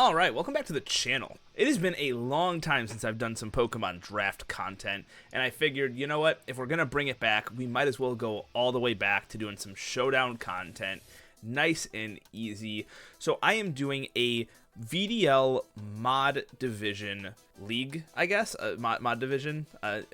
Alright, welcome back to the channel. It has been a long time since I've done some Pokemon draft content, and I figured, you know what, if we're gonna bring it back, we might as well go all the way back to doing some showdown content, nice and easy. So I am doing a VDL mod division league, I guess, mod division.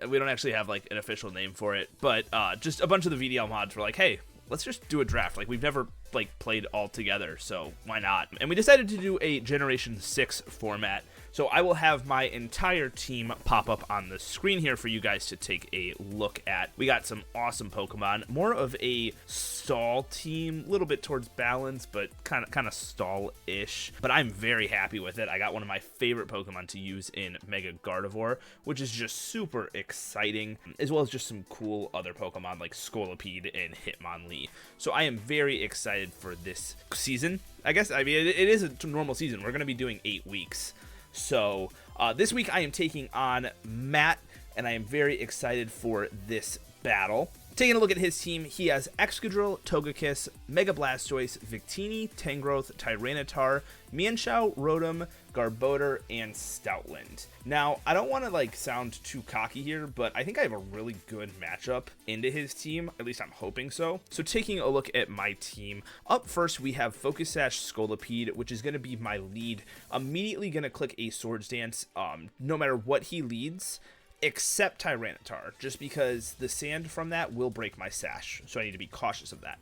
We don't actually have like an official name for it, but just a bunch of the VDL mods were like, hey, let's just do a draft. Like, we've never like played all together, so why not? And we decided to do a Generation 6 format. So I will have my entire team pop up on the screen here for you guys to take a look at. We got some awesome Pokemon, more of a stall team, a little bit towards balance, but kind of stall-ish. But I'm very happy with it. I got one of my favorite Pokemon to use in Mega Gardevoir, which is just super exciting, as well as just some cool other Pokemon like Scolipede and Hitmonlee. So I am very excited for this season. I guess, I mean, it is a normal season. We're going to be doing 8 weeks. So this week I am taking on Matt, and I am very excited for this battle. Taking a look at his team, he has Excadrill, Togekiss, Mega Blastoise, Victini, Tangrowth, Tyranitar, Mienshao, Rotom, Garbodor, and Stoutland. Now, I don't want to like sound too cocky here, but I think I have a really good matchup into his team. At least I'm hoping so. So taking a look at my team, up first we have Focus Sash Scolipede, which is going to be my lead. Immediately going to click a Swords Dance, no matter what he leads, except Tyranitar, just because the sand from that will break my sash, so I need to be cautious of that.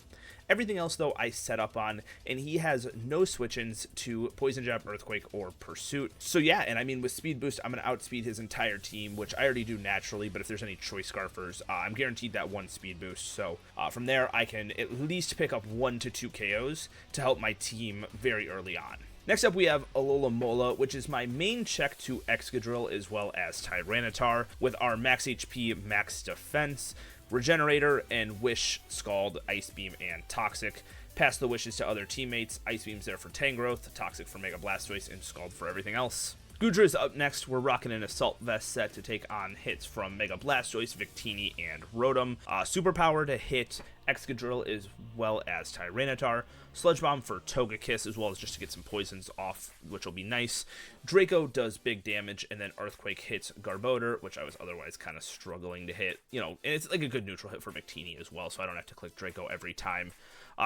Everything else, though, I set up on, and he has no switch-ins to Poison Jab, Earthquake, or Pursuit. So yeah, and I mean, with Speed Boost, I'm going to outspeed his entire team, which I already do naturally, but if there's any Choice Scarfers, I'm guaranteed that one Speed Boost. So from there, I can at least pick up 1 to 2 KOs to help my team very early on. Next up, we have Alola Mola, which is my main check to Excadrill as well as Tyranitar, with our max HP, max defense, Regenerator, and Wish, Scald, Ice Beam, and Toxic. Pass the wishes to other teammates. Ice Beam's there for Tangrowth, Toxic for Mega Blastoise, and Scald for everything else. Goodra is up next. We're rocking an Assault Vest set to take on hits from Mega Blastoise, Victini, and Rotom. Superpower to hit Excadrill as well as Tyranitar. Sludge Bomb for Togekiss, as well as just to get some poisons off, which will be nice. Draco does big damage, and then Earthquake hits Garbodor, which I was otherwise kind of struggling to hit. You know, and it's like a good neutral hit for Victini as well, so I don't have to click Draco every time.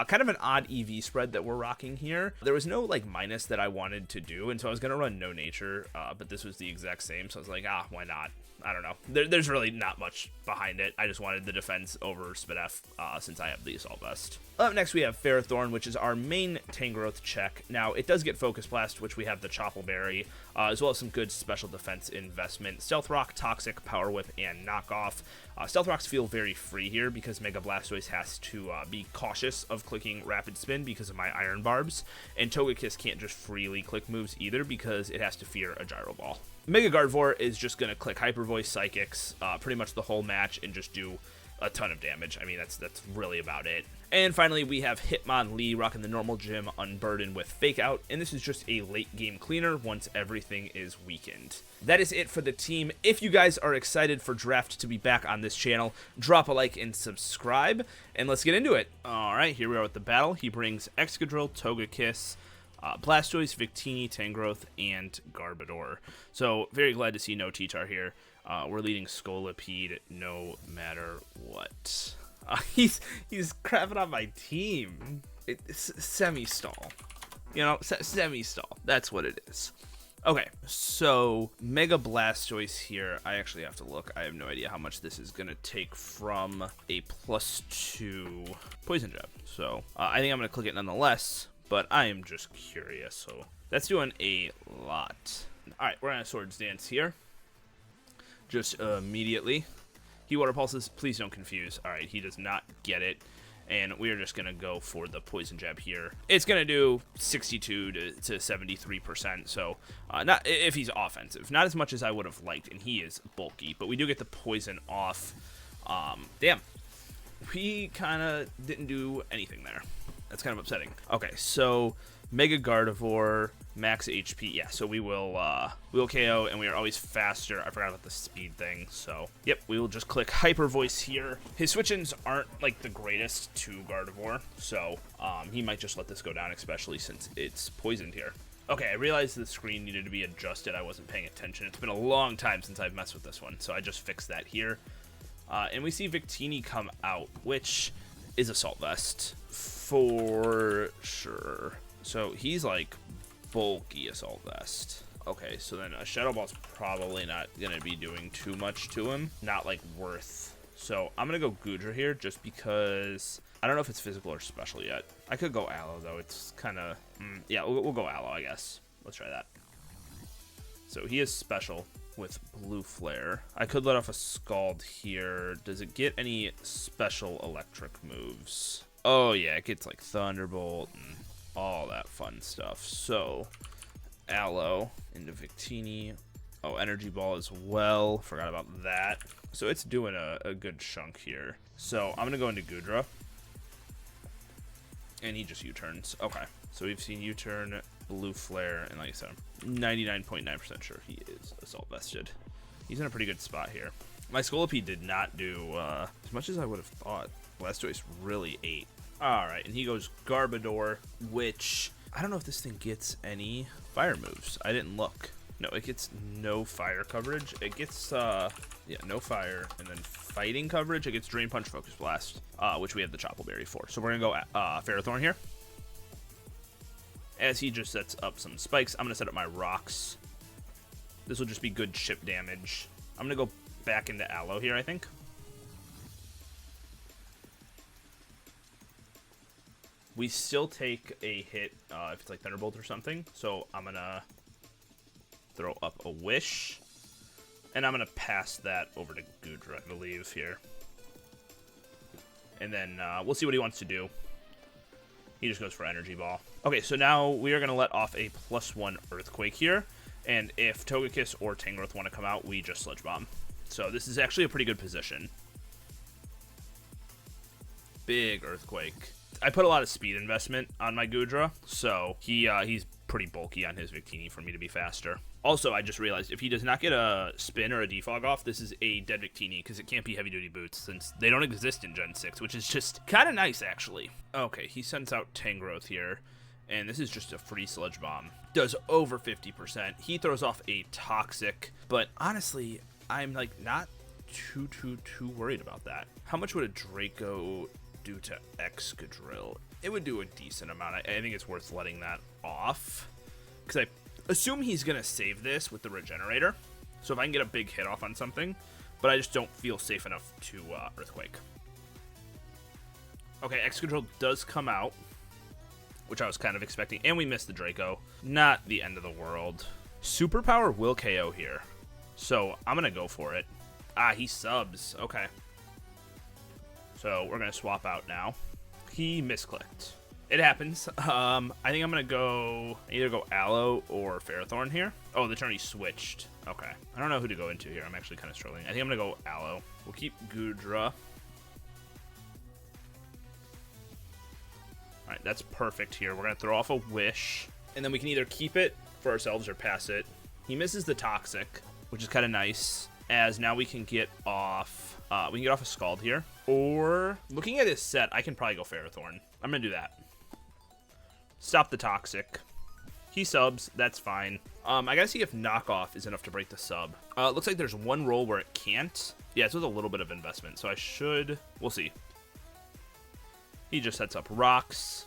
Kind of an odd EV spread that we're rocking here. There was no like minus that I wanted to do, and so I was gonna run No Nature, but this was the exact same, so I was like, why not? I don't know. There's really not much behind it. I just wanted the defense over Spidef since I have the Assault Vest. Up next, we have Ferrothorn, which is our main Tangrowth check. Now, it does get Focus Blast, which we have the Chople Berry, as well as some good special defense investment. Stealth Rock, Toxic, Power Whip, and Knockoff. Stealth Rocks feel very free here because Mega Blastoise has to be cautious of clicking Rapid Spin because of my Iron Barbs, and Togekiss can't just freely click moves either because it has to fear a Gyro Ball. Mega Gardevoir is just going to click Hyper Voice, Psychics, pretty much the whole match, and just do a ton of damage. I mean, that's really about it. And finally, we have Hitmonlee rocking the normal gym, Unburdened with Fake Out, and this is just a late game cleaner once everything is weakened. That is it for the team. If you guys are excited for Draft to be back on this channel, drop a like and subscribe, and let's get into it. Alright, here we are with the battle. He brings Excadrill, Togekiss, Blastoise, Victini, Tangrowth, and Garbodor. So, very glad to see no T-Tar here. We're leading Scolipede no matter what. He's crapping on my team. It's semi-stall. You know, semi-stall. That's what it is. Okay, so Mega Blastoise here. I actually have to look. I have no idea how much this is going to take from a +2 Poison Jab. So, I think I'm going to click it nonetheless, but I am just curious. So, that's doing a lot. Alright, we're on a Swords Dance here. Just immediately. He Water Pulses, please don't confuse. Alright, he does not get it. And we are just going to go for the Poison Jab here. It's going to do 62 to 73%, so not if he's offensive. Not as much as I would have liked, and he is bulky. But we do get the Poison off. Damn. We kind of didn't do anything there. That's kind of upsetting. Okay, so Mega Gardevoir, max HP. Yeah, so we will KO, and we are always faster. I forgot about the speed thing. So, yep, we will just click Hyper Voice here. His switch-ins aren't like the greatest to Gardevoir, so he might just let this go down, especially since it's poisoned here. Okay, I realized the screen needed to be adjusted. I wasn't paying attention. It's been a long time since I've messed with this one, so I just fixed that here. And we see Victini come out, which is Assault Vest for sure. So he's like bulky Assault Vest. Okay, so then a Shadow Ball's probably not going to be doing too much to him. Not like worth. So I'm going to go Gudra here just because I don't know if it's physical or special yet. I could go Aloe though. It's kind of, yeah, we'll go Aloe, I guess. Let's try that. So he is special with Blue Flare. I could let off a Scald here. Does it get any special electric moves? Oh yeah, it gets like Thunderbolt and all that fun stuff. So Aloe into Victini. Oh, Energy Ball as well. Forgot about that. So it's doing a good chunk here. So I'm gonna go into Gudra. And he just U-turns. Okay. So we've seen U-turn, Blue Flare, and like I said, I'm 99.9% sure he is Assault Vested. He's in a pretty good spot here. My Scolipede did not do as much as I would have thought. Blastoise really ate. Alright, and he goes Garbodor, which I don't know if this thing gets any fire moves. I didn't look. No, it gets no fire coverage. It gets, yeah, no fire. And then fighting coverage, it gets Drain Punch, Focus Blast, which we have the Chople Berry for. So we're going to go Ferrothorn here. As he just sets up some spikes, I'm going to set up my rocks. This will just be good chip damage. I'm going to go back into Aloe here, I think. We still take a hit if it's like Thunderbolt or something. So I'm going to throw up a Wish. And I'm going to pass that over to Gudra, I believe, here. And then we'll see what he wants to do. He just goes for Energy Ball. Okay, so now we are going to let off a +1 Earthquake here. And if Togekiss or Tangrowth want to come out, we just Sludge Bomb. So this is actually a pretty good position. Big Earthquake. I put a lot of speed investment on my Gudra, so he's pretty bulky on his Victini for me to be faster. Also, I just realized if he does not get a spin or a defog off, this is a dead Victini because it can't be heavy duty boots since they don't exist in Gen 6, which is just kind of nice actually. Okay, he sends out Tangrowth here, and this is just a free Sludge Bomb. Does over 50%. He throws off a Toxic, but honestly, I'm like not too worried about that. How much would a Draco do to Excadrill? It would do a decent amount. I think it's worth letting that off because I assume he's gonna save this with the Regenerator, so if I can get a big hit off on something, but I just don't feel safe enough to Earthquake. Okay, Excadrill does come out, which I was kind of expecting, and we missed the Draco. Not the end of the world. Superpower will KO here, so I'm gonna go for it. He subs. Okay. So we're going to swap out now. He misclicked. It happens. I think I'm going to go either go Aloe or Ferrothorn here. Oh, the turn he switched. Okay. I don't know who to go into here. I'm actually kind of struggling. I think I'm going to go Aloe. We'll keep Gudra. All right, that's perfect here. We're going to throw off a Wish, and then we can either keep it for ourselves or pass it. He misses the Toxic, which is kind of nice, as now we can get off a Scald here. Or, looking at his set, I can probably go Ferrothorn. I'm going to do that. Stop the Toxic. He subs. That's fine. I got to see if Knockoff is enough to break the sub. It looks like there's one roll where it can't. Yeah, it's with a little bit of investment, so I should... We'll see. He just sets up Rocks.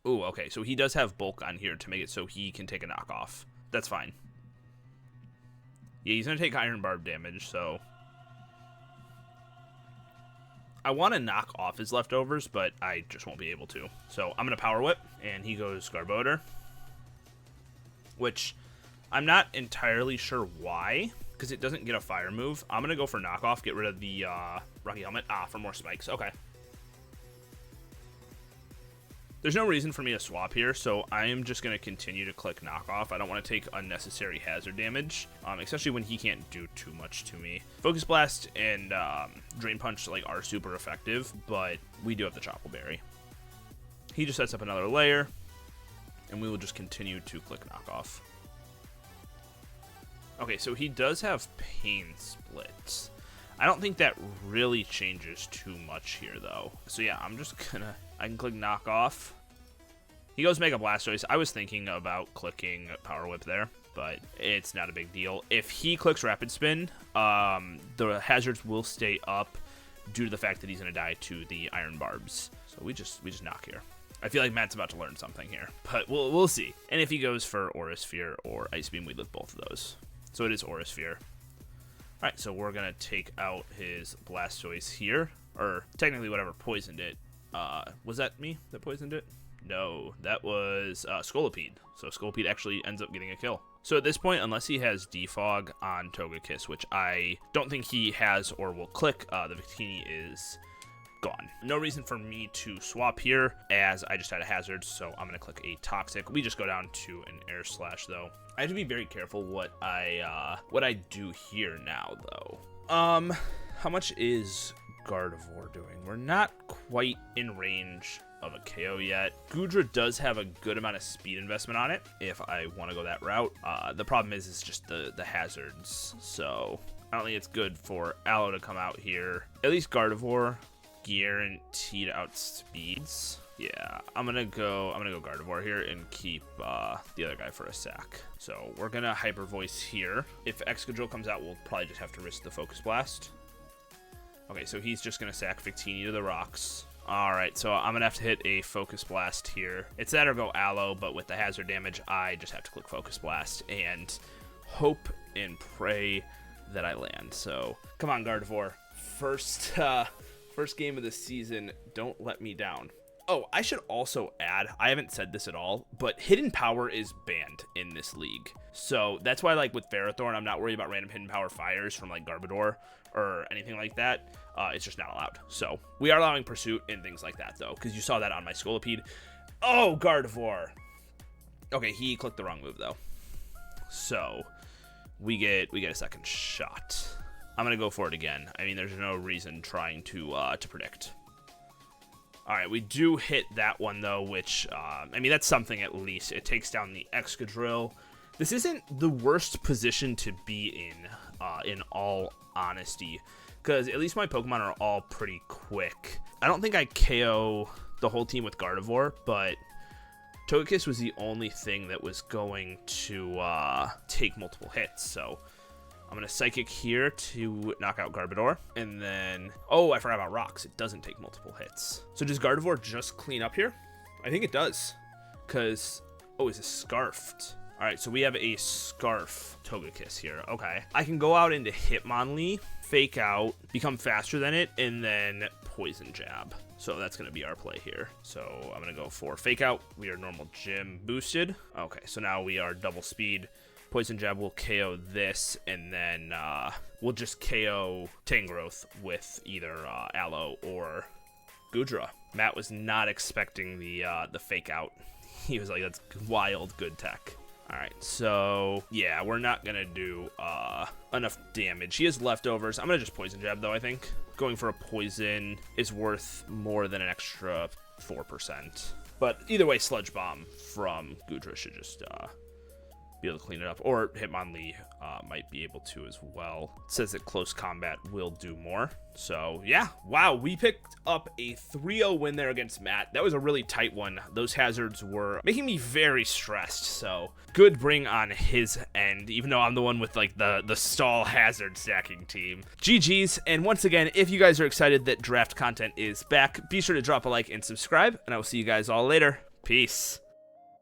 Ooh, okay, so he does have Bulk on here to make it so he can take a Knockoff. That's fine. Yeah, he's going to take Iron Barb damage, so... I want to knock off his leftovers, but I just won't be able to. So I'm going to Power Whip, and he goes Garbodor. Which I'm not entirely sure why, because it doesn't get a fire move. I'm going to go for Knockoff, get rid of the Rocky Helmet. For more spikes. Okay. There's no reason for me to swap here, so I am just going to continue to click Knockoff. I don't want to take unnecessary hazard damage, especially when he can't do too much to me. Focus Blast and Drain Punch are super effective, but we do have the Chople Berry. He just sets up another layer, and we will just continue to click Knockoff. Okay, so he does have Pain Split. I don't think that really changes too much here, though. So yeah, I'm just gonna... I can click Knockoff. He goes Mega Blastoise. I was thinking about clicking Power Whip there, but it's not a big deal. If he clicks Rapid Spin, the hazards will stay up due to the fact that he's going to die to the Iron Barbs. So we just knock here. I feel like Matt's about to learn something here, but we'll see. And if he goes for Aura Sphere or Ice Beam, we live both of those. So it is Aura Sphere. All right, so we're going to take out his Blastoise here, or technically whatever poisoned it. Was that me that poisoned it? No, that was Scolipede. So Scolipede actually ends up getting a kill. So at this point, unless he has Defog on Togekiss, which I don't think he has or will click, the Victini is gone. No reason for me to swap here, as I just had a hazard, so I'm going to click a Toxic. We just go down to an Air Slash, though. I have to be very careful what I do here now, though. How much is Gardevoir doing? We're not quite in range of a KO yet. Goodra does have a good amount of speed investment on it if I want to go that route. The problem is just the hazards, so I don't think it's good for Aloe to come out here. At least Gardevoir guaranteed outspeeds. Yeah, I'm gonna go Gardevoir here and keep the other guy for a sack. So we're gonna Hyper Voice here. If Excadrill comes out, we'll probably just have to risk the Focus Blast. Okay, so he's just gonna sack Victini to the rocks. Alright, so I'm gonna have to hit a Focus Blast here. It's that or go Aloe, but with the hazard damage, I just have to click Focus Blast and hope and pray that I land. So come on, Gardevoir. First game of the season, don't let me down. Oh, I should also add, I haven't said this at all, but Hidden Power is banned in this league. So that's why, like, with Ferrothorn, I'm not worried about random Hidden Power fires from, like, Garbodor or anything like that. It's just not allowed. So we are allowing Pursuit and things like that, though, because you saw that on my Scolipede. Oh, Gardevoir. Okay, he clicked the wrong move, though. So we get a second shot. I'm going to go for it again. I mean, there's no reason trying to predict. All right, we do hit that one, though, which, I mean, that's something at least. It takes down the Excadrill. This isn't the worst position to be in all honesty, because at least my Pokemon are all pretty quick. I don't think I KO the whole team with Gardevoir, but Togekiss was the only thing that was going to take multiple hits, so I'm going to Psychic here to knock out Garbodor. And then, oh, I forgot about Rocks. It doesn't take multiple hits. So does Gardevoir just clean up here? I think it does. Because, oh, it's a Scarfed. All right, so we have a Scarf Togekiss here. Okay. I can go out into Hitmonlee, Fake Out, become faster than it, and then Poison Jab. So that's going to be our play here. So I'm going to go for Fake Out. We are normal gym boosted. Okay, so now we are double speed. Poison Jab will KO this, and then we'll just KO Tangrowth with either Aloe or Goodra. Matt was not expecting the Fake Out. He was like, that's wild good tech. All right, so yeah, we're not going to do enough damage. He has leftovers. I'm going to just Poison Jab, though, I think. Going for a Poison is worth more than an extra 4%. But either way, Sludge Bomb from Goodra should just be able to clean it up, or Hitmonlee might be able to as well. It says that close combat will do more. So yeah, wow, we picked up a 3-0 win there against Matt. That was a really tight one. Those hazards were making me very stressed, so good bring on his end, even though I'm the one with like the stall hazard stacking team. GG's, and once again, if you guys are excited that draft content is back, be sure to drop a like and subscribe, and I will see you guys all later. Peace.